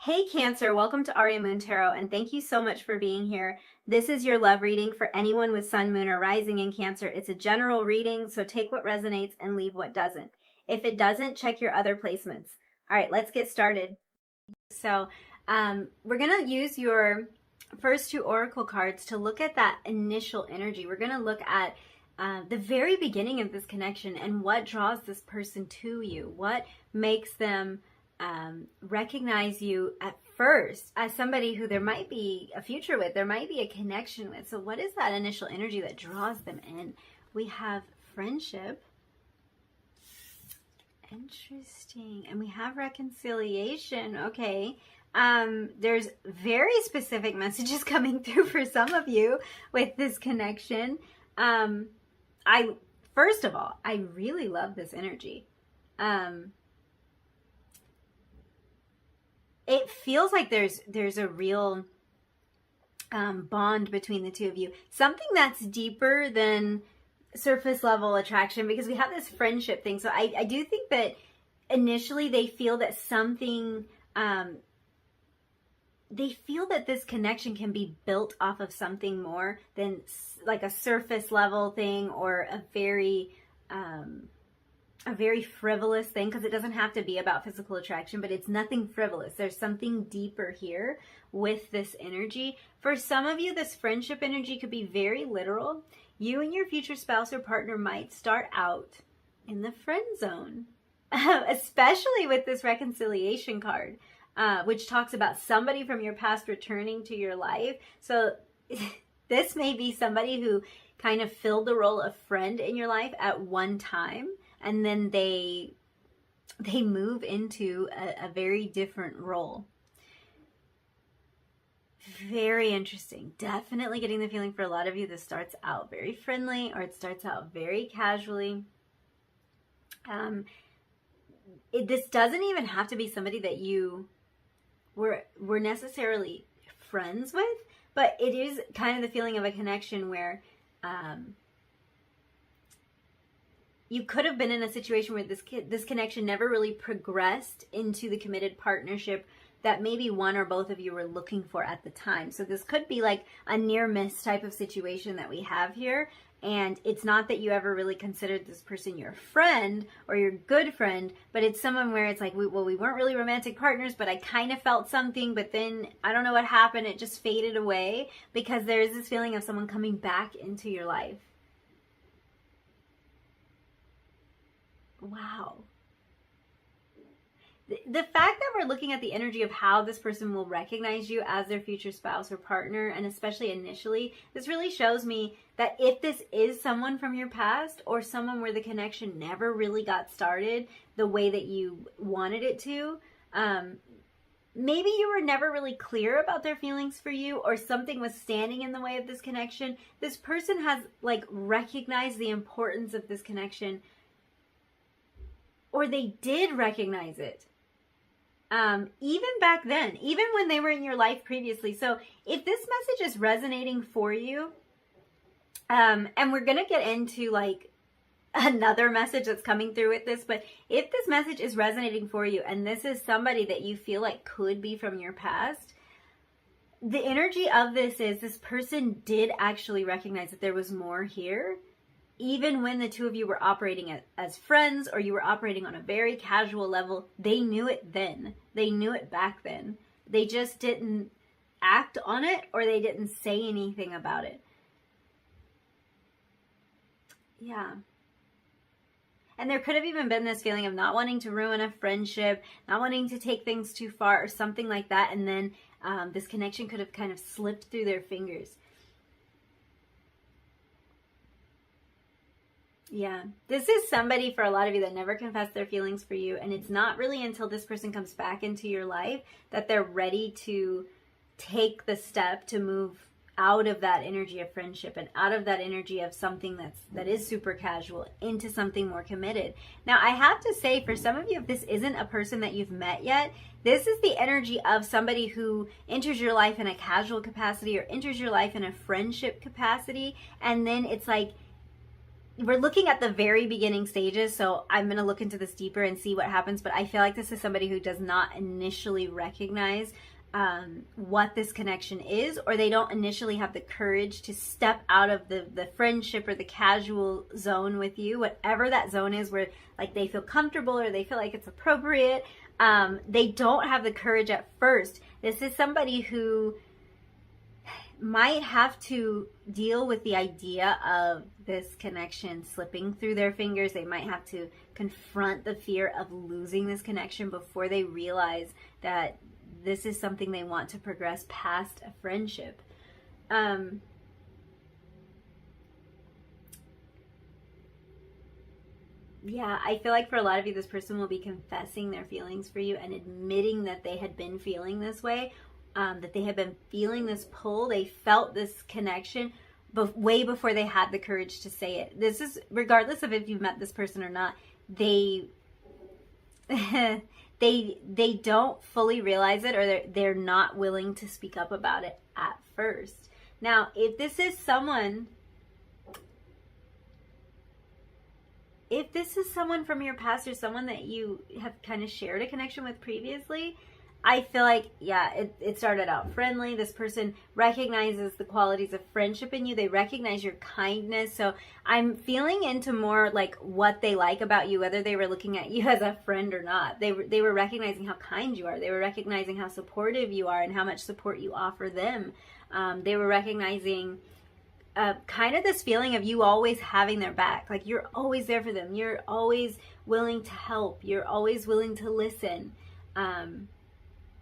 Hey Cancer, welcome to Aria Moon Tarot, and thank you so much for being here. This is your love reading for anyone with Sun, Moon, or Rising in Cancer. It's a general reading, so take what resonates and leave what doesn't. If it doesn't, check your other placements. All right, let's get started. So we're going to use your first two oracle cards to look at that initial energy. We're going to look at the very beginning of this connection and what draws this person to you. What makes them recognize you at first as somebody who there might be a future with, there might be a connection with. So what is that initial energy that draws them in? We have friendship. Interesting. And we have reconciliation. Okay. There's very specific messages coming through for some of you with this connection. First of all, I really love this energy. It feels like there's a real bond between the two of you. Something that's deeper than surface level attraction, because we have this friendship thing. So I do think that initially they feel that something, they feel that this connection can be built off of something more than like a surface level thing or a very frivolous thing, because it doesn't have to be about physical attraction, but it's nothing frivolous. There's something deeper here with this energy. For some of you, this friendship energy could be very literal. You and your future spouse or partner might start out in the friend zone, especially with this reconciliation card, which talks about somebody from your past returning to your life. So this may be somebody who kind of filled the role of friend in your life at one time, and then they move into a very different role. Very interesting. Definitely getting the feeling for a lot of you this starts out very friendly, or it starts out very casually. This doesn't even have to be somebody that you were necessarily friends with, but it is kind of the feeling of a connection where you could have been in a situation where this connection never really progressed into the committed partnership that maybe one or both of you were looking for at the time. So this could be like a near miss type of situation that we have here. And it's not that you ever really considered this person your friend or your good friend, but it's someone where it's like, we weren't really romantic partners, but I kind of felt something, but then I don't know what happened. It just faded away, because there is this feeling of someone coming back into your life. Wow. The fact that we're looking at the energy of how this person will recognize you as their future spouse or partner, and especially initially, this really shows me that if this is someone from your past, or someone where the connection never really got started the way that you wanted it to, maybe you were never really clear about their feelings for you, or something was standing in the way of this connection. This person has like recognized the importance of this connection, or they did recognize it. Even back then, even when they were in your life previously. So if this message is resonating for you, and we're going to get into like another message that's coming through with this, but if this message is resonating for you and this is somebody that you feel like could be from your past, the energy of this is this person did actually recognize that there was more here. Even when the two of you were operating as friends, or you were operating on a very casual level, they knew it then. They knew it back then. They just didn't act on it, or they didn't say anything about it. Yeah. And there could have even been this feeling of not wanting to ruin a friendship, not wanting to take things too far, or something like that. And then this connection could have kind of slipped through their fingers. Yeah, this is somebody for a lot of you that never confessed their feelings for you, and it's not really until this person comes back into your life that they're ready to take the step to move out of that energy of friendship and out of that energy of something that is super casual into something more committed. Now, I have to say, for some of you, if this isn't a person that you've met yet, this is the energy of somebody who enters your life in a casual capacity or enters your life in a friendship capacity, and then it's like we're looking at the very beginning stages, so I'm going to look into this deeper and see what happens, but I feel like this is somebody who does not initially recognize what this connection is, or they don't initially have the courage to step out of the friendship or the casual zone with you, whatever that zone is where like they feel comfortable or they feel like it's appropriate. They don't have the courage at first. This is somebody who might have to deal with the idea of this connection slipping through their fingers. They might have to confront the fear of losing this connection before they realize that this is something they want to progress past a friendship. Yeah, I feel like for a lot of you, this person will be confessing their feelings for you and admitting that they had been feeling this way, that they had been feeling this pull. They felt this connection way before they had the courage to say it. This is regardless of if you've met this person or not. They they don't fully realize it, or they're not willing to speak up about it at first. Now, if this is someone from your past, or someone that you have kind of shared a connection with previously, I feel like, yeah, it started out friendly. This person recognizes the qualities of friendship in you. They recognize your kindness. So I'm feeling into more like what they like about you, whether they were looking at you as a friend or not. They were recognizing how kind you are. They were recognizing how supportive you are and how much support you offer them. They were recognizing kind of this feeling of you always having their back. Like you're always there for them. You're always willing to help. You're always willing to listen.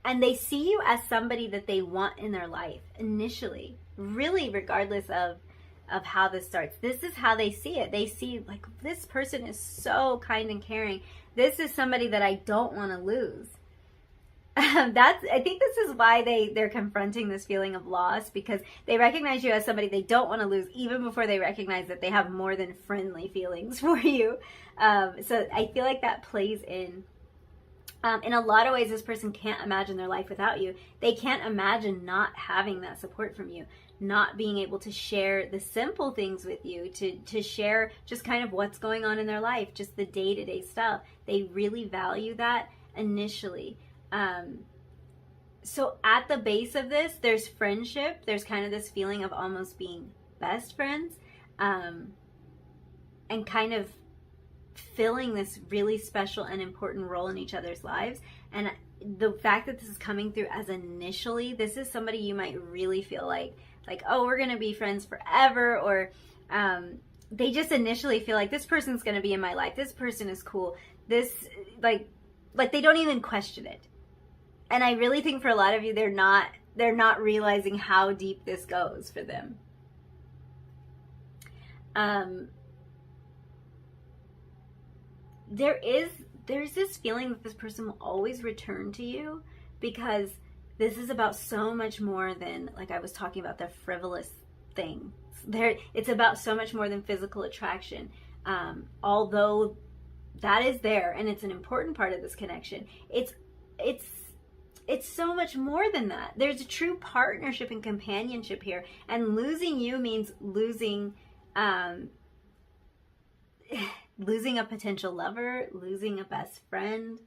And they see you as somebody that they want in their life initially, really, regardless of how this starts. This is how they see it. They see like, this person is so kind and caring. This is somebody that I don't want to lose. I think this is why they're confronting this feeling of loss, because they recognize you as somebody they don't want to lose, even before they recognize that they have more than friendly feelings for you. So I feel like that plays in. In a lot of ways, this person can't imagine their life without you. They can't imagine not having that support from you, not being able to share the simple things with you, to share just kind of what's going on in their life, just the day-to-day stuff. They really value that initially. So at the base of this, there's friendship. There's kind of this feeling of almost being best friends, and kind of filling this really special and important role in each other's lives. And the fact that this is coming through as initially, this is somebody you might really feel like, oh, we're going to be friends forever, or they just initially feel like this person's going to be in my life. This person is cool. This, like they don't even question it. And I really think for a lot of you, they're not realizing how deep this goes for them. There's this feeling that this person will always return to you, because this is about so much more than, like I was talking about, the frivolous thing. It's about so much more than physical attraction. Although that is there and it's an important part of this connection, it's so much more than that. There's a true partnership and companionship here, and losing you means losing losing a potential lover, losing a best friend.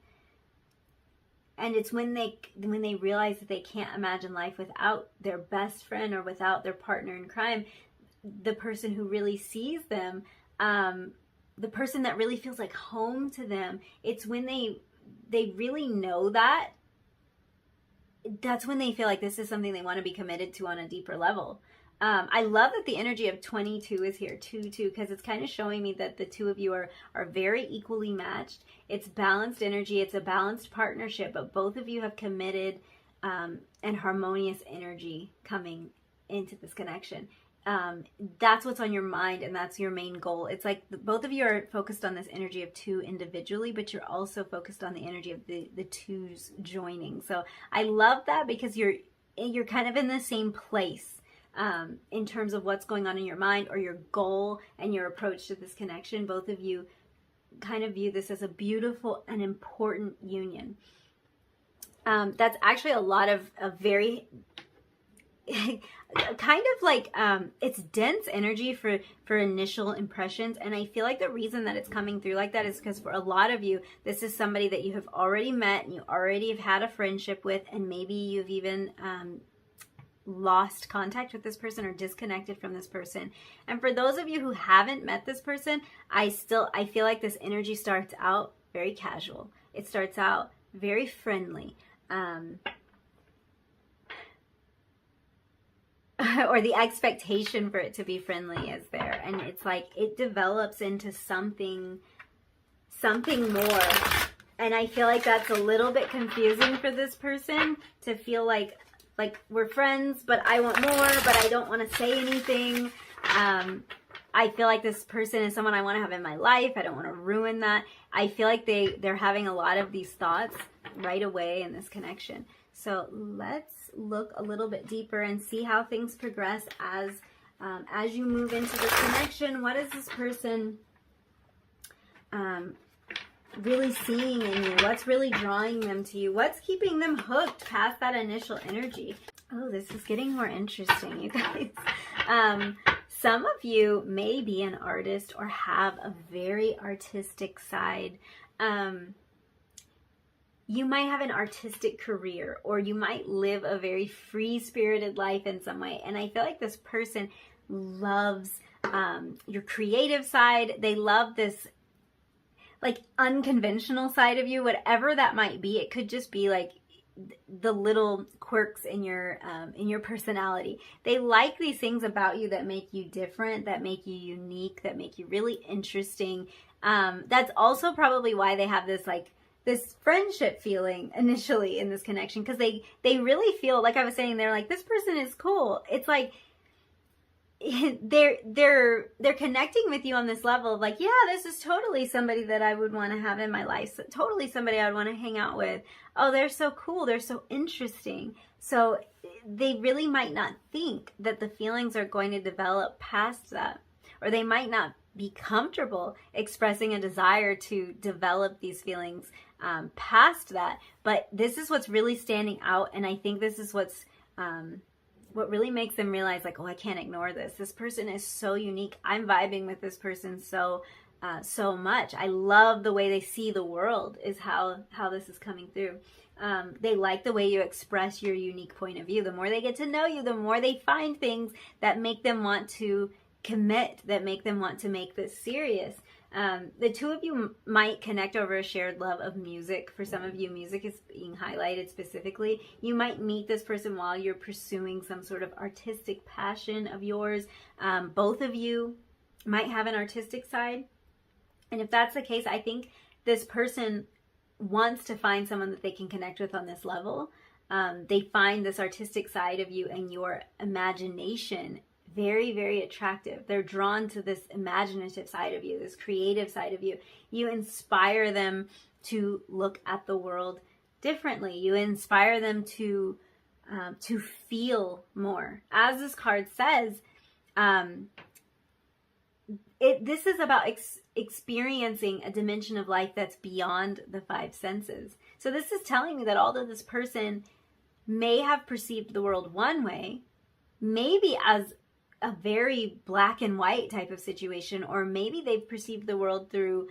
And it's when they realize that they can't imagine life without their best friend or without their partner in crime, the person who really sees them, the person that really feels like home to them. It's when they really know that, that's when they feel like this is something they want to be committed to on a deeper level. I love that the energy of 22 is here too, because it's kind of showing me that the two of you are very equally matched. It's balanced energy. It's a balanced partnership, but both of you have committed and harmonious energy coming into this connection. That's what's on your mind, and that's your main goal. It's like both of you are focused on this energy of two individually, but you're also focused on the energy of the twos joining. So I love that, because you're kind of in the same place. In terms of what's going on in your mind or your goal and your approach to this connection. Both of you kind of view this as a beautiful and important union. That's actually a lot of very, kind of like it's dense energy for initial impressions, and I feel like the reason that it's coming through like that is because for a lot of you, this is somebody that you have already met and you already have had a friendship with, and maybe you've even lost contact with this person or disconnected from this person. And for those of you who haven't met this person, I feel like this energy starts out very casual. It starts out very friendly. Or the expectation for it to be friendly is there, and it's like it develops into something more, and I feel like that's a little bit confusing for this person to feel like we're friends, but I want more, but I don't want to say anything. I feel like this person is someone I want to have in my life. I don't want to ruin that. I feel like they're having a lot of these thoughts right away in this connection. So let's look a little bit deeper and see how things progress as you move into the connection. What is this person really seeing in you? What's really drawing them to you? What's keeping them hooked past that initial energy? Oh, this is getting more interesting, you guys. Some of you may be an artist or have a very artistic side. You might have an artistic career, or you might live a very free-spirited life in some way. And I feel like this person loves your creative side. They love this like unconventional side of you, whatever that might be. It could just be like the little quirks in your personality. They like these things about you that make you different, that make you unique, that make you really interesting. That's also probably why they have this friendship feeling initially in this connection, because they really feel, like I was saying, they're like, this person is cool. It's like they're connecting with you on this level of like, yeah, this is totally somebody that I would want to have in my life. So, totally somebody I would want to hang out with. Oh, they're so cool. They're so interesting. So they really might not think that the feelings are going to develop past that, or they might not be comfortable expressing a desire to develop these feelings past that. But this is what's really standing out, and I think this is what really makes them realize, like, oh, I can't ignore this. This person is so unique. I'm vibing with this person so much. I love the way they see the world is how this is coming through. They like the way you express your unique point of view. The more they get to know you, the more they find things that make them want to commit, that make them want to make this serious. The two of you might connect over a shared love of music. For some of you, music is being highlighted specifically. You might meet this person while you're pursuing some sort of artistic passion of yours. Both of you might have an artistic side. And if that's the case, I think this person wants to find someone that they can connect with on this level. They find this artistic side of you and your imagination very, very attractive. They're drawn to this imaginative side of you, this creative side of you. You inspire them to look at the world differently. You inspire them to feel more. As this card says, this is about experiencing a dimension of life that's beyond the five senses. So this is telling me that although this person may have perceived the world one way, maybe as a very black and white type of situation, or maybe they've perceived the world through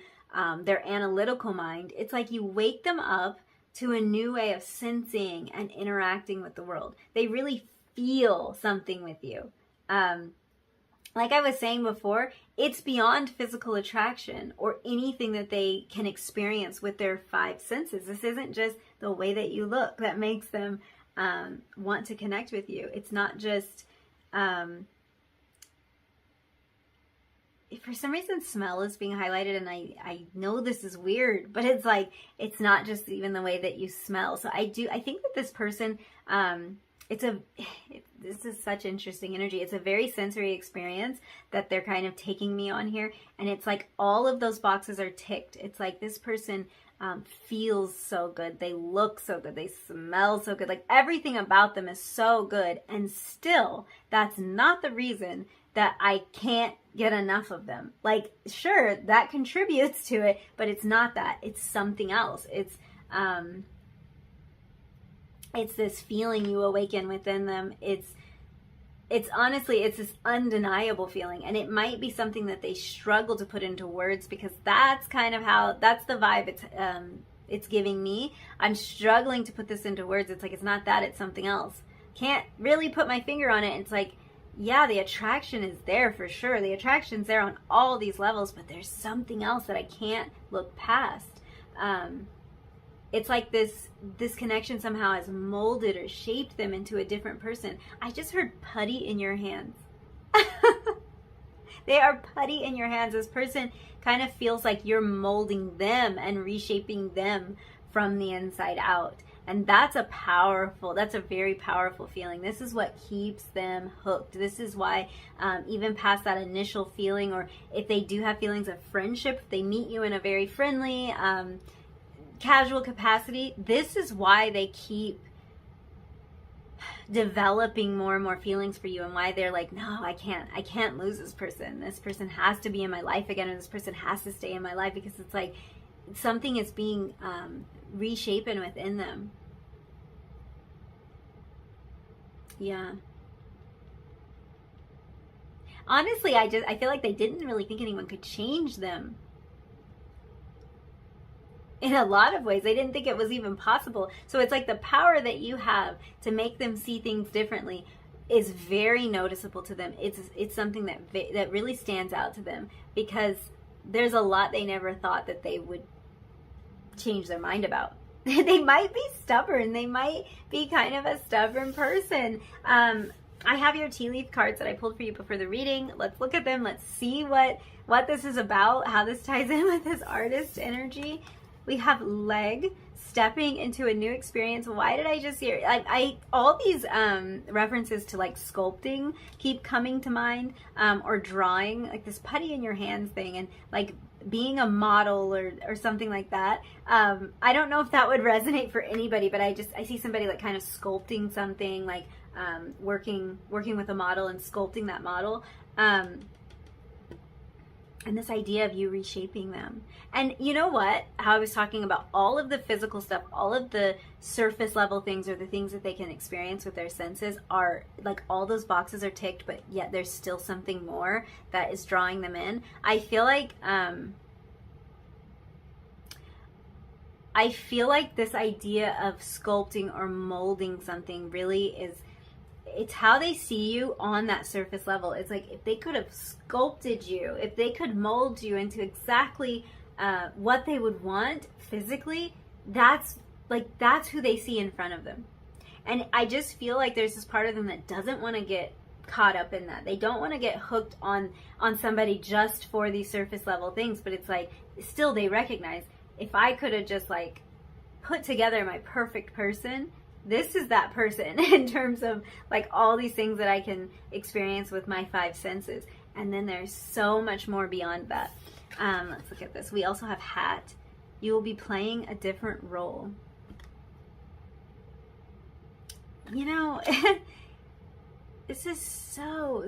their analytical mind. It's like you wake them up to a new way of sensing and interacting with the world. They really feel something with you. Like I was saying before, it's beyond physical attraction or anything that they can experience with their five senses. This isn't just the way that you look that makes them want to connect with you. It's not just... for some reason, smell is being highlighted, and I know this is weird, but it's like, it's not just even the way that you smell. So I think that this person, this is such interesting energy. It's a very sensory experience that they're kind of taking me on here. And it's like all of those boxes are ticked. It's like this person feels so good. They look so good. They smell so good. Like everything about them is so good. And still, that's not the reason that I can't get enough of them. Like, sure, that contributes to it, but it's not that. It's something else. It's this feeling you awaken within them. It's it's honestly, it's this undeniable feeling, and it might be something that they struggle to put into words, because that's kind of how, that's the vibe it's giving me. I'm struggling to put this into words. It's like, it's not that, it's something else. Can't really put my finger on it. It's like, yeah, the attraction is there for sure. The attraction's there on all these levels, but there's something else that I can't look past. It's like this connection somehow has molded or shaped them into a different person. I just heard putty in your hands. They are putty in your hands. This person kind of feels like you're molding them and reshaping them from the inside out. And that's a very powerful feeling. This is what keeps them hooked. This is why, even past that initial feeling, or if they do have feelings of friendship, if they meet you in a very friendly, casual capacity, this is why they keep developing more and more feelings for you, and why they're like, no, I can't lose this person. This person has to be in my life again, or this person has to stay in my life, because it's like something is being reshapen within them. Yeah. Honestly, I feel like they didn't really think anyone could change them. In a lot of ways, they didn't think it was even possible. So it's like the power that you have to make them see things differently is very noticeable to them. It's something that really stands out to them, because there's a lot they never thought that they would change their mind about. They might be stubborn. They might be kind of a stubborn person. I have your tea leaf cards that I pulled for you before the reading. Let's look at them. Let's see what this is about, how this ties in with this artist energy. We have leg, stepping into a new experience. Why did I just hear, all these references to like sculpting keep coming to mind, or drawing, like this putty in your hands thing, and like being a model or something like that. I don't know if that would resonate for anybody, but I see somebody like kind of sculpting something, like working with a model and sculpting that model. And this idea of you reshaping them. And you know what? How I was talking about all of the physical stuff, all of the surface level things, or the things that they can experience with their senses, are like all those boxes are ticked, but yet there's still something more that is drawing them in. I feel like this idea of sculpting or molding something really is, it's how they see you on that surface level. It's like if they could have sculpted you, if they could mold you into exactly what they would want physically, that's who they see in front of them. And I just feel like there's this part of them that doesn't want to get caught up in that. They don't want to get hooked on somebody just for these surface level things, but it's like still they recognize, if I could have just like put together my perfect person, this is that person in terms of like all these things that I can experience with my five senses. And then there's so much more beyond that. Let's look at this. We also have hat. You will be playing a different role. You know, this is so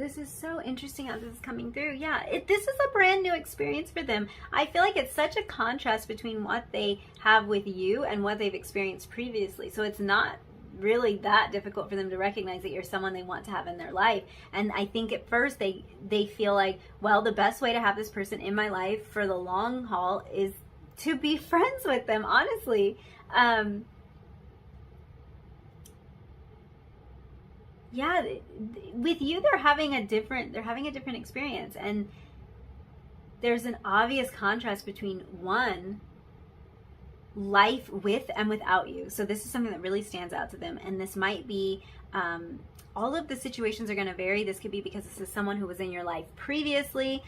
interesting how this is coming through. Yeah, this is a brand new experience for them. I feel like it's such a contrast between what they have with you and what they've experienced previously. So it's not really that difficult for them to recognize that you're someone they want to have in their life. And I think at first they feel like, well, the best way to have this person in my life for the long haul is to be friends with them, honestly. Yeah, with you they're having a different experience, and there's an obvious contrast between one, life with and without you. So this is something that really stands out to them, and this might be all of the situations are going to vary. This could be because this is someone who was in your life previously.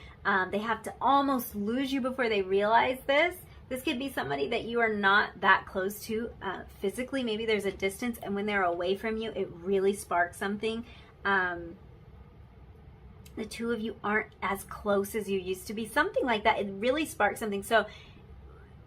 They have to almost lose you before they realize this. This could be somebody that you are not that close to physically. Maybe there's a distance, and when they're away from you, it really sparks something. The two of you aren't as close as you used to be. Something like that. It really sparks something. So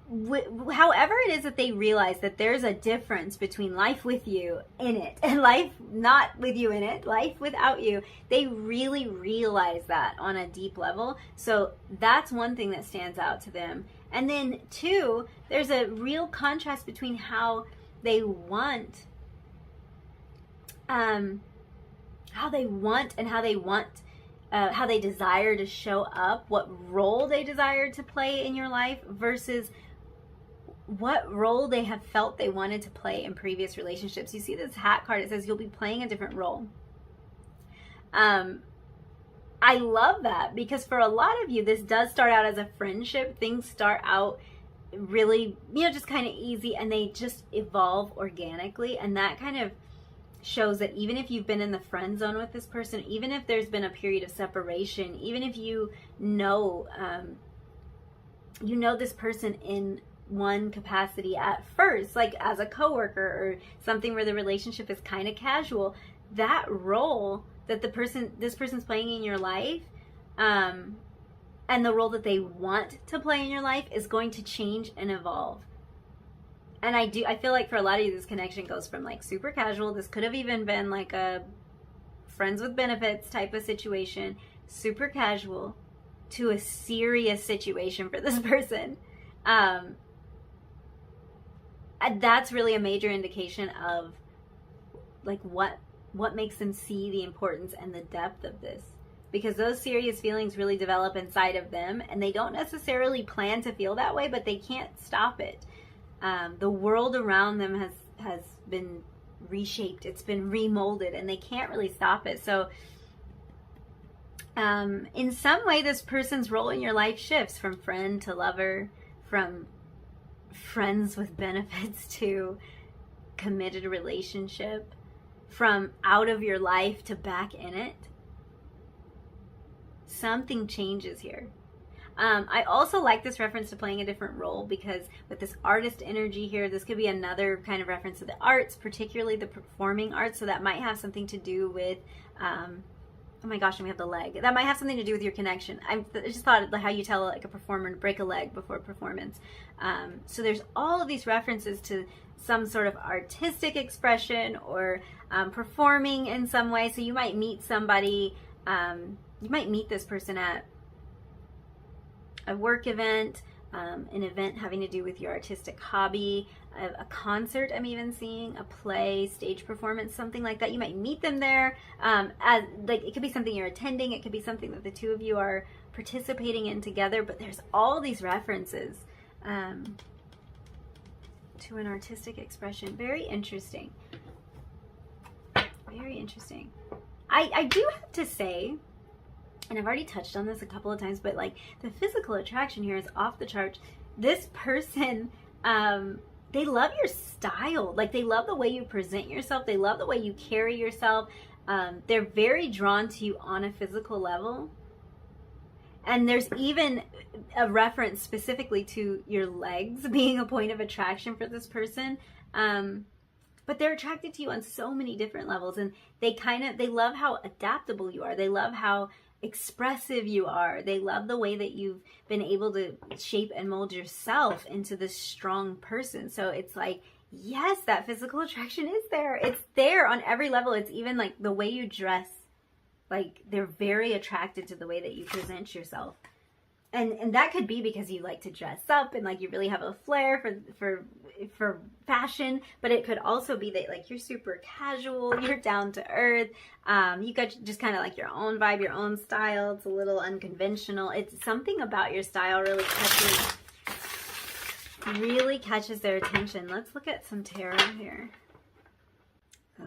however it is that they realize that there's a difference between life with you in it and life not with you in it, life without you, they really realize that on a deep level. So that's one thing that stands out to them. And then two, there's a real contrast between how they want how they want and how they desire to show up, what role they desire to play in your life versus what role they have felt they wanted to play in previous relationships. You see this hat card, it says you'll be playing a different role. I love that, because for a lot of you, this does start out as a friendship. Things start out really, just kind of easy, and they just evolve organically. And that kind of shows that even if you've been in the friend zone with this person, even if there's been a period of separation, even if you know this person in one capacity at first, like as a coworker or something where the relationship is kind of casual, that role that this person's playing in your life, and the role that they want to play in your life is going to change and evolve. And I feel like for a lot of you, this connection goes from like super casual. This could have even been like a friends with benefits type of situation, super casual, to a serious situation for this person. And that's really a major indication of like what makes them see the importance and the depth of this. Because those serious feelings really develop inside of them, and they don't necessarily plan to feel that way, but they can't stop it. The world around them has been reshaped, it's been remolded, and they can't really stop it. So in some way, this person's role in your life shifts from friend to lover, from friends with benefits to committed relationship, from out of your life to back in it. Something changes here. I also like this reference to playing a different role, because with this artist energy here, this could be another kind of reference to the arts, particularly the performing arts. So that might have something to do with, oh my gosh, and we have the leg. That might have something to do with your connection. I just thought how you tell like a performer to break a leg before performance. So there's all of these references to some sort of artistic expression or performing in some way. So you might meet somebody, you might meet this person at a work event, an event having to do with your artistic hobby, a concert I'm even seeing, a play, stage performance, something like that. You might meet them there. As like it could be something you're attending, it could be something that the two of you are participating in together, but there's all these references to an artistic expression. Very interesting. Very interesting. I do have to say, and I've already touched on this a couple of times, but like the physical attraction here is off the charts. This person, they love your style. Like they love the way you present yourself. They love the way you carry yourself. They're very drawn to you on a physical level. And there's even a reference specifically to your legs being a point of attraction for this person. But they're attracted to you on so many different levels. And they love how adaptable you are. They love how expressive you are. They love the way that you've been able to shape and mold yourself into this strong person. So it's like, yes, that physical attraction is there. It's there on every level. It's even like the way you dress. Like they're very attracted to the way that you present yourself. And that could be because you like to dress up and like you really have a flair for fashion, but it could also be that like you're super casual, you're down to earth, you got just kind of like your own vibe, your own style. It's a little unconventional. It's something about your style really catches their attention. Let's look at some tarot here.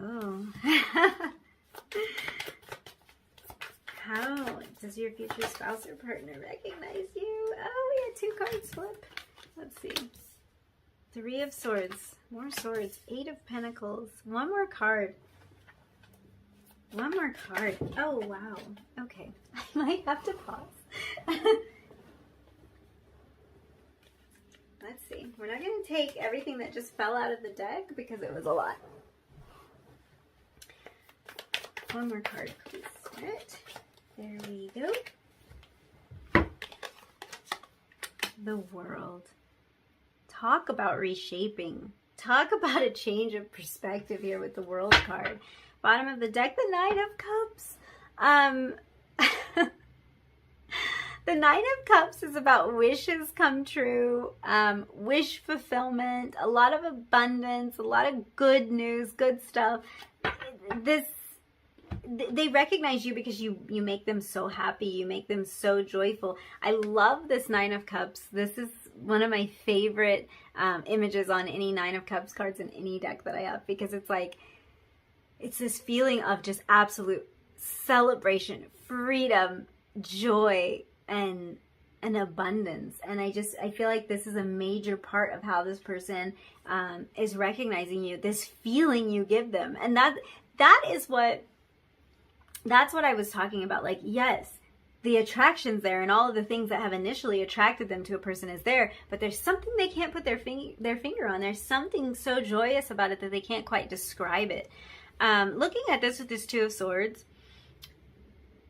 Oh. How does your future spouse or partner recognize you? Oh, we had 2 cards flip. Let's see. 3 of Swords. More swords. 8 of Pentacles. 1 more card. 1 more card. Oh, wow. Okay. I might have to pause. Let's see. We're not going to take everything that just fell out of the deck because it was a lot. 1 more card, please. Spirit. There we go. The World. Talk about reshaping. Talk about a change of perspective here with the World card. Bottom of the deck, the Nine of Cups. The Nine of Cups is about wishes come true, wish fulfillment, a lot of abundance, a lot of good news, good stuff. they recognize you because you make them so happy. You make them so joyful. I love this Nine of Cups. This is one of my favorite images on any Nine of Cups cards in any deck that I have, because it's like, it's this feeling of just absolute celebration, freedom, joy, and abundance. And I feel like this is a major part of how this person is recognizing you, this feeling you give them. And that's what I was talking about. Like, yes, the attraction's there and all of the things that have initially attracted them to a person is there, but there's something they can't put their finger on. There's something so joyous about it that they can't quite describe it. Looking at this with this Two of Swords,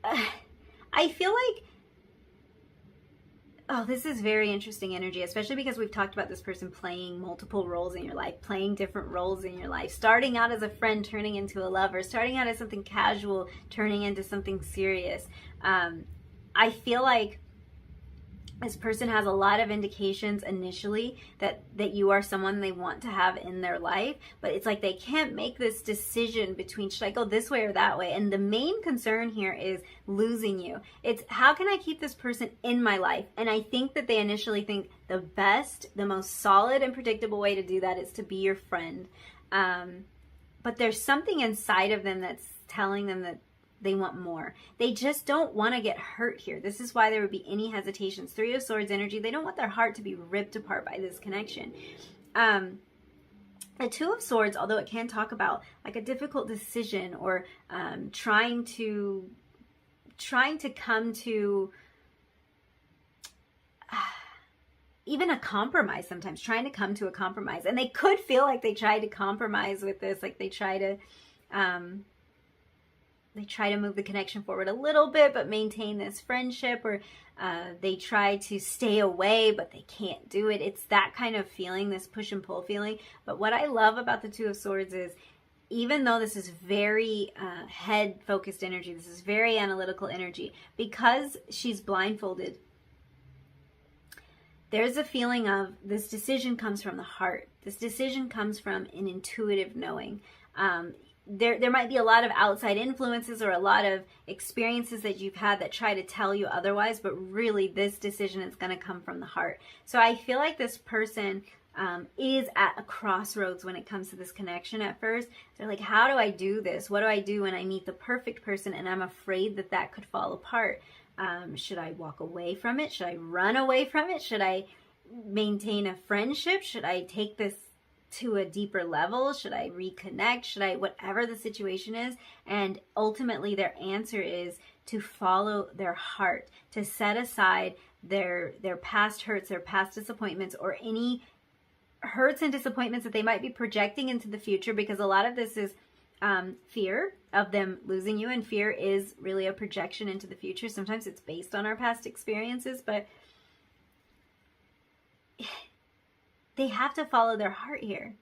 I feel like, oh, this is very interesting energy, especially because we've talked about this person playing multiple roles in your life, playing different roles in your life, starting out as a friend, turning into a lover, starting out as something casual, turning into something serious. I feel like this person has a lot of indications initially that you are someone they want to have in their life, but it's like they can't make this decision between, should I go this way or that way? And the main concern here is losing you. It's, how can I keep this person in my life? And I think that they initially think the best, the most solid and predictable way to do that is to be your friend. But there's something inside of them that's telling them that they want more. They just don't want to get hurt here. This is why there would be any hesitations. Three of Swords energy, they don't want their heart to be ripped apart by this connection. The Two of Swords, although it can talk about like a difficult decision or trying to come to even a compromise sometimes, trying to come to a compromise. And they could feel like they tried to compromise with this, like they try to move the connection forward a little bit, but maintain this friendship, or they try to stay away, but they can't do it. It's that kind of feeling, this push and pull feeling. But what I love about the Two of Swords is, even though this is very head-focused energy, this is very analytical energy, because she's blindfolded, there's a feeling of this decision comes from the heart. This decision comes from an intuitive knowing. There might be a lot of outside influences or a lot of experiences that you've had that try to tell you otherwise, but really this decision is going to come from the heart. So I feel like this person is at a crossroads when it comes to this connection at first. They're like, how do I do this? What do I do when I meet the perfect person and I'm afraid that that could fall apart? Should I walk away from it? Should I run away from it? Should I maintain a friendship? Should I take this to a deeper level? Should I reconnect? Should I, whatever the situation is? And ultimately their answer is to follow their heart, to set aside their past hurts, their past disappointments, or any hurts and disappointments that they might be projecting into the future, because a lot of this is fear of them losing you, and fear is really a projection into the future. Sometimes it's based on our past experiences, but they have to follow their heart here.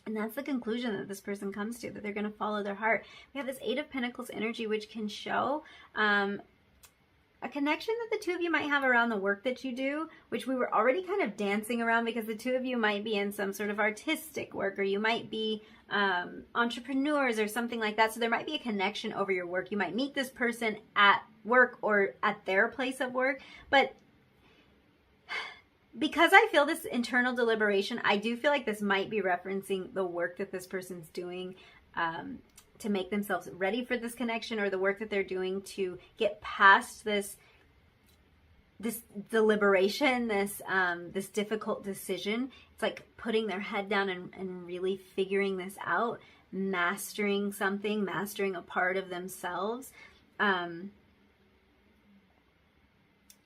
And that's the conclusion that this person comes to, that they're going to follow their heart. We have this Eight of Pentacles energy, which can show a connection that the two of you might have around the work that you do, which we were already kind of dancing around, because the two of you might be in some sort of artistic work, or you might be entrepreneurs or something like that. So there might be a connection over your work. You might meet this person at work or at their place of work, but because I feel this internal deliberation, I do feel like this might be referencing the work that this person's doing to make themselves ready for this connection, or the work that they're doing to get past this deliberation, this difficult decision. It's like putting their head down and really figuring this out, mastering something, mastering a part of themselves.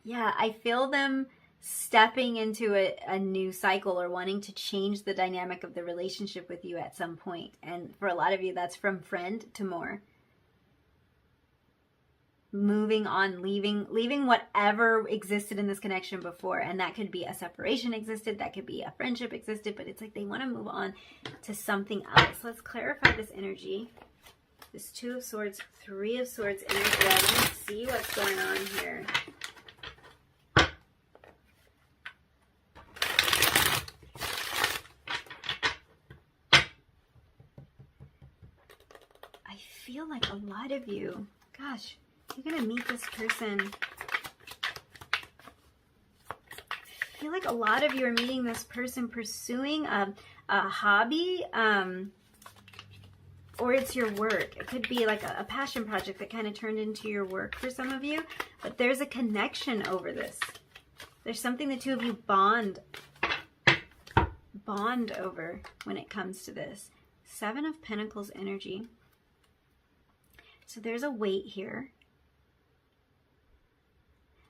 Yeah, I feel them stepping into a new cycle, or wanting to change the dynamic of the relationship with you at some point. And for a lot of you, that's from friend to more. Moving on, leaving whatever existed in this connection before. And that could be a separation existed, that could be a friendship existed, but it's like they want to move on to something else. Let's clarify this energy. This Two of Swords, Three of Swords energy. I want to see what's going on here. I feel like a lot of you, gosh, you're going to meet this person. I feel like a lot of you are meeting this person pursuing a hobby, or it's your work. It could be like a passion project that kind of turned into your work for some of you. But there's a connection over this. There's something the two of you bond over when it comes to this. 7 of Pentacles energy. So there's a weight here.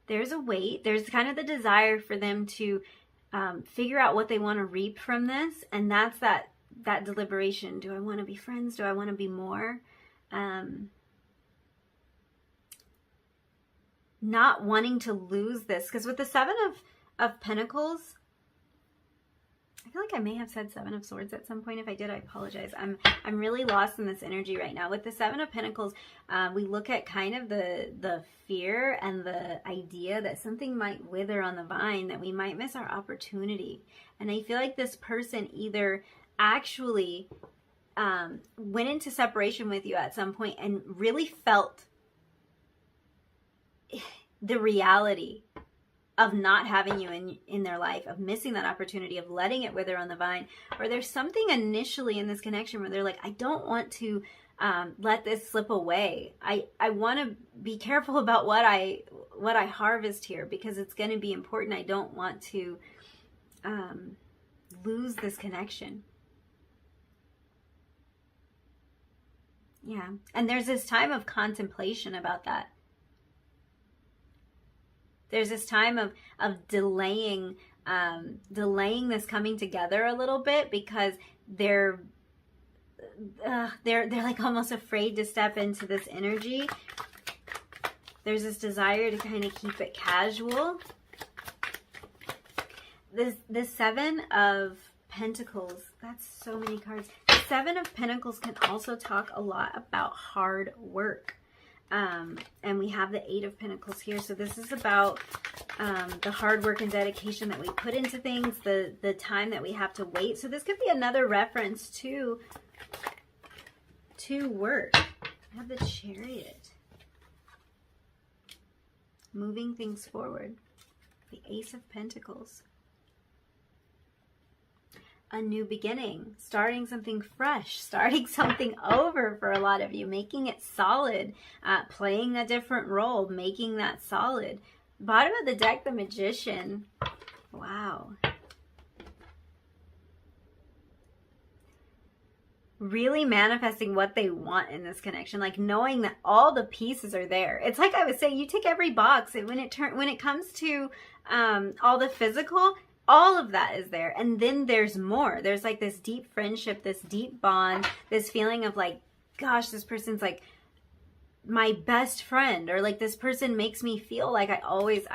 There's a weight. There's kind of the desire for them to figure out what they want to reap from this. And that's that deliberation. Do I want to be friends? Do I want to be more? Not wanting to lose this. Because with the 7 of Pentacles, I feel like I may have said 7 of Swords at some point. If I did, I apologize. I'm really lost in this energy right now. With the 7 of Pentacles, we look at kind of the fear and the idea that something might wither on the vine, that we might miss our opportunity. And I feel like this person either actually went into separation with you at some point and really felt the reality of not having you in their life, of missing that opportunity, of letting it wither on the vine. Or there's something initially in this connection where they're like, I don't want to let this slip away. I want to be careful about what I harvest here, because it's going to be important. I don't want to lose this connection. Yeah. And there's this time of contemplation about that. There's this time of delaying this coming together a little bit, because they're like almost afraid to step into this energy. There's this desire to kind of keep it casual. This 7 of Pentacles, that's so many cards. The 7 of Pentacles can also talk a lot about hard work. And we have the 8 of Pentacles here. So this is about the hard work and dedication that we put into things, the time that we have to wait. So this could be another reference to work. I have the Chariot. Moving things forward. The Ace of Pentacles. A new beginning, starting something fresh, starting something over for a lot of you, making it solid, playing a different role, making that solid. Bottom of the deck, the Magician. Wow. Really manifesting what they want in this connection, like knowing that all the pieces are there. It's like I was saying, you tick every box, and when it comes to all the physical, all of that is there. And then there's more. There's like this deep friendship, this deep bond, this feeling of like, gosh, this person's like my best friend, or like this person makes me feel like I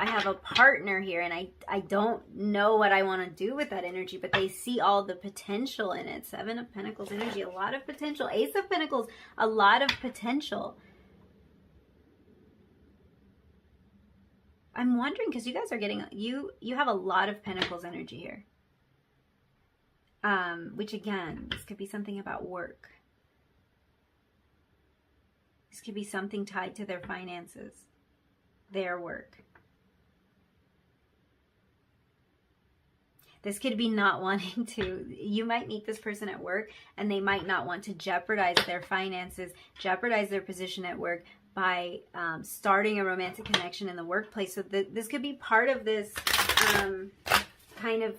have a partner here, and I don't know what I want to do with that energy, but they see all the potential in it. 7 of Pentacles energy, a lot of potential. Ace of Pentacles, a lot of potential. I'm wondering, because you guys are getting, you have a lot of Pentacles energy here. Which again, this could be something about work. This could be something tied to their finances, their work. This could be not wanting to, you might meet this person at work and they might not want to jeopardize their finances, jeopardize their position at work by starting a romantic connection in the workplace. So this could be part of this kind of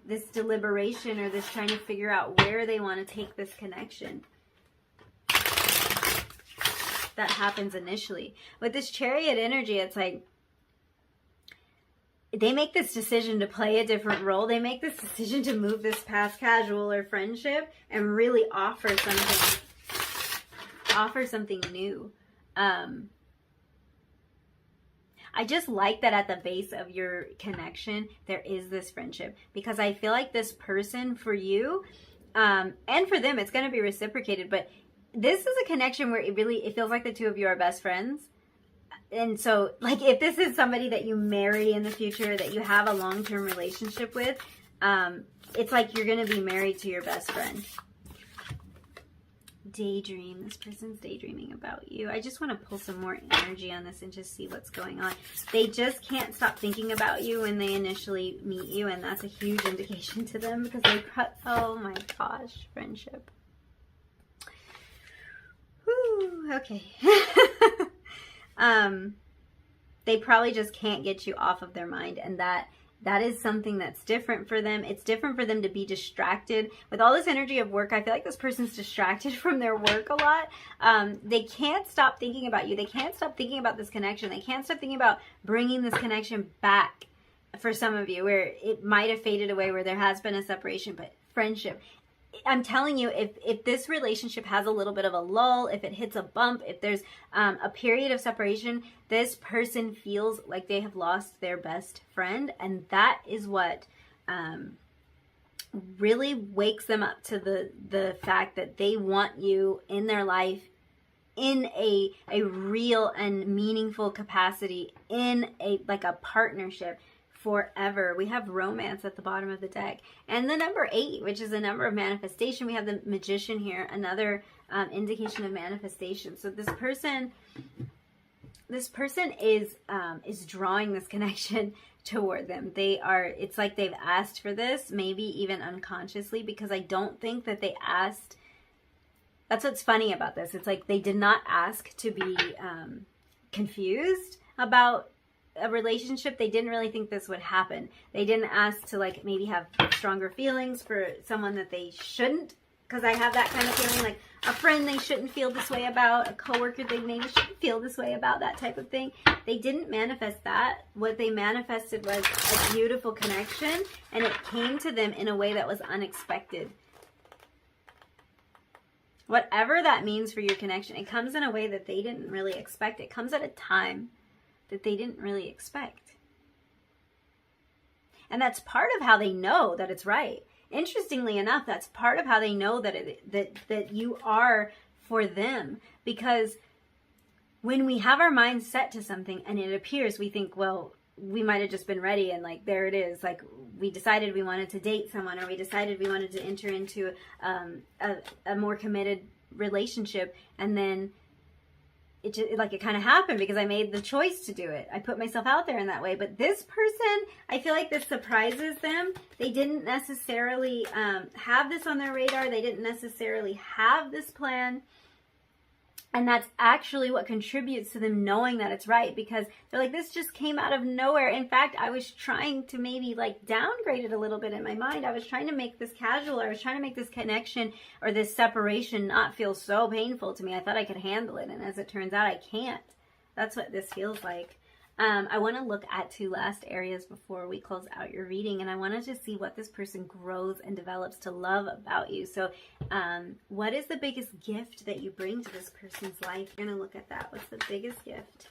this deliberation, or this trying to figure out where they want to take this connection. That happens initially. With this Chariot energy, it's like they make this decision to play a different role. They make this decision to move this past casual or friendship and really offer something new. I just like that at the base of your connection, there is this friendship, because I feel like this person for you, and for them, it's going to be reciprocated, but this is a connection where it feels like the two of you are best friends. And so, like, if this is somebody that you marry in the future, that you have a long-term relationship with, it's like you're going to be married to your best friend. daydream. This person's daydreaming about you. I just want to pull some more energy on this and just see what's going on. They just can't stop thinking about you when they initially meet you, and that's a huge indication to them because they, oh my gosh, friendship. Whew, okay. They probably just can't get you off of their mind, and that is something that's different for them. It's different for them to be distracted. With all this energy of work, I feel like this person's distracted from their work a lot. They can't stop thinking about you. They can't stop thinking about this connection. They can't stop thinking about bringing this connection back for some of you, where it might have faded away, where there has been a separation, but friendship. I'm telling you, if this relationship has a little bit of a lull, if it hits a bump, if there's a period of separation, this person feels like they have lost their best friend. And that is what really wakes them up to the fact that they want you in their life in a real and meaningful capacity, in a partnership forever. We have romance at the bottom of the deck, and the number 8, which is a number of manifestation. We have the Magician here, another indication of manifestation. So this person is drawing this connection toward them. It's like they've asked for this, maybe even unconsciously, because I don't think that they asked. That's what's funny about this. It's like they did not ask to be confused about a relationship. They didn't really think this would happen. They didn't ask to maybe have stronger feelings for someone that they shouldn't, because I have that kind of feeling, like a friend they shouldn't feel this way about, a coworker they maybe shouldn't feel this way about, that type of thing. They didn't manifest that. What they manifested was a beautiful connection, and it came to them in a way that was unexpected. Whatever that means for your connection, it comes in a way that they didn't really expect. It comes at a time that they didn't really expect. And that's part of how they know that it's right. Interestingly enough, that's part of how they know that you are for them. Because when we have our minds set to something and it appears, we think, well, we might have just been ready, and there it is. We decided we wanted to date someone, or we decided we wanted to enter into a more committed relationship, and then it kind of happened because I made the choice to do it. I put myself out there in that way. But this person, I feel like this surprises them. They didn't necessarily have this on their radar. They didn't necessarily have this plan. And that's actually what contributes to them knowing that it's right, because they're like, this just came out of nowhere. In fact, I was trying to maybe downgrade it a little bit in my mind. I was trying to make this casual. I was trying to make this connection or this separation not feel so painful to me. I thought I could handle it. And as it turns out, I can't. That's what this feels like. I want to look at 2 last areas before we close out your reading, and I want to just see what this person grows and develops to love about you. So what is the biggest gift that you bring to this person's life? You're going to look at that. What's the biggest gift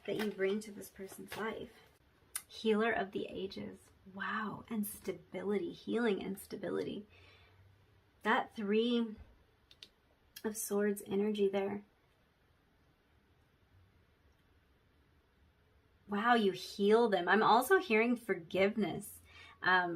that you bring to this person's life? Healer of the ages. Wow. And stability. Healing and stability. That 3 of Swords energy there. Wow, you heal them. I'm also hearing forgiveness.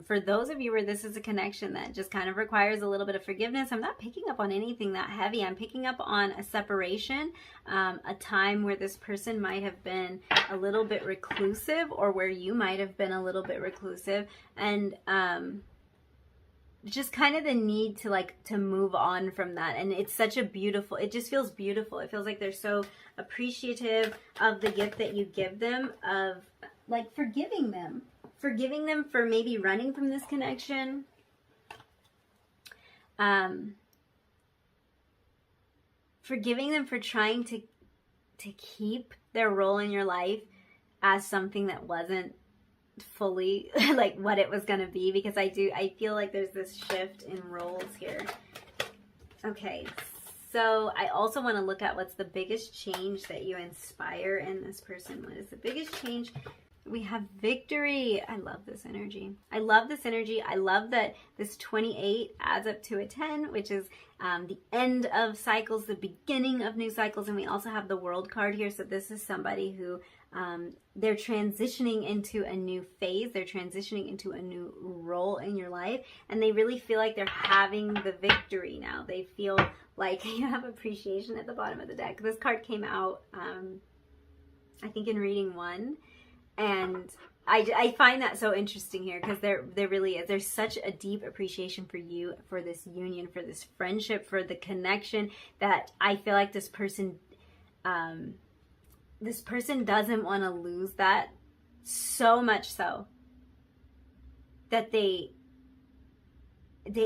For those of you where this is a connection that just kind of requires a little bit of forgiveness, I'm not picking up on anything that heavy. I'm picking up on a separation, a time where this person might have been a little bit reclusive, or where you might have been a little bit reclusive, and just kind of the need to move on from that. And it's such a beautiful, it just feels beautiful. It feels like they're so appreciative of the gift that you give them, of forgiving them for maybe running from this connection. Forgiving them for trying to keep their role in your life as something that wasn't fully what it was going to be, because I feel like there's this shift in roles here. Okay, so I also want to look at what's the biggest change that you inspire in this person. What is the biggest change We have victory. I love this energy. I love this energy. I love that this 28 adds up to a 10, which is the end of cycles, the beginning of new cycles. And we also have the World card here. So this is somebody who they're transitioning into a new phase. They're transitioning into a new role in your life. And they really feel like they're having the victory now. They feel like you have appreciation at the bottom of the deck. This card came out, I think, in reading 1. And I find that so interesting here because there really is. There's such a deep appreciation for you, for this union, for this friendship, for the connection, that I feel like this person doesn't want to lose that, so much so that they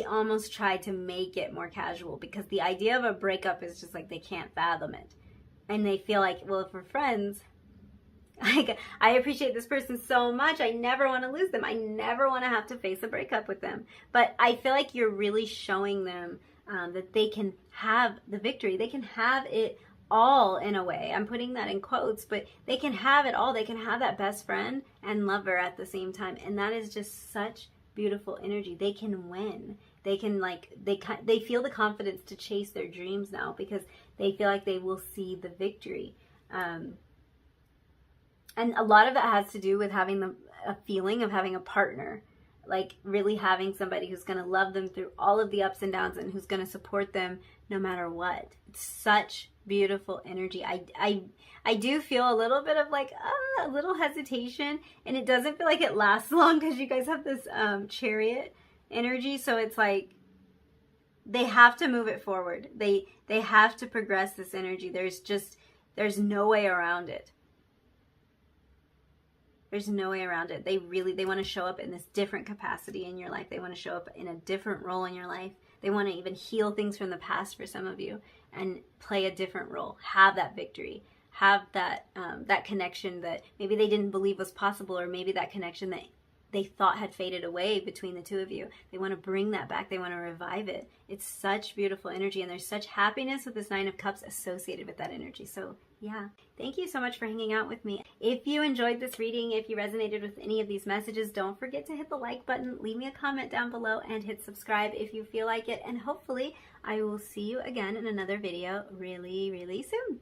almost try to make it more casual, because the idea of a breakup is just like they can't fathom it. And they feel like, well, if we're friends, I appreciate this person so much. I never want to lose them. I never want to have to face a breakup with them. But I feel like you're really showing them that they can have the victory. They can have it all, in a way. I'm putting that in quotes, but they can have it all. They can have that best friend and lover at the same time. And that is just such beautiful energy. They can win. They can, they feel the confidence to chase their dreams now because they feel like they will see the victory. And a lot of that has to do with having a feeling of having a partner, like really having somebody who's going to love them through all of the ups and downs and who's going to support them no matter what. It's such beautiful energy. I do feel a little bit of a little hesitation, and it doesn't feel like it lasts long because you guys have this Chariot energy. So it's like they have to move it forward. They have to progress this energy. There's no way around it. There's no way around it. They want to show up in this different capacity in your life. They want to show up in a different role in your life. They want to even heal things from the past for some of you and play a different role. Have that victory. Have that that connection that maybe they didn't believe was possible, or maybe that connection that they thought had faded away between the two of you. They want to bring that back. They want to revive it. It's such beautiful energy, and there's such happiness with this 9 of Cups associated with that energy. So yeah, thank you so much for hanging out with me. If you enjoyed this reading, if you resonated with any of these messages, don't forget to hit the like button, leave me a comment down below, and hit subscribe if you feel like it. And hopefully I will see you again in another video really, really soon.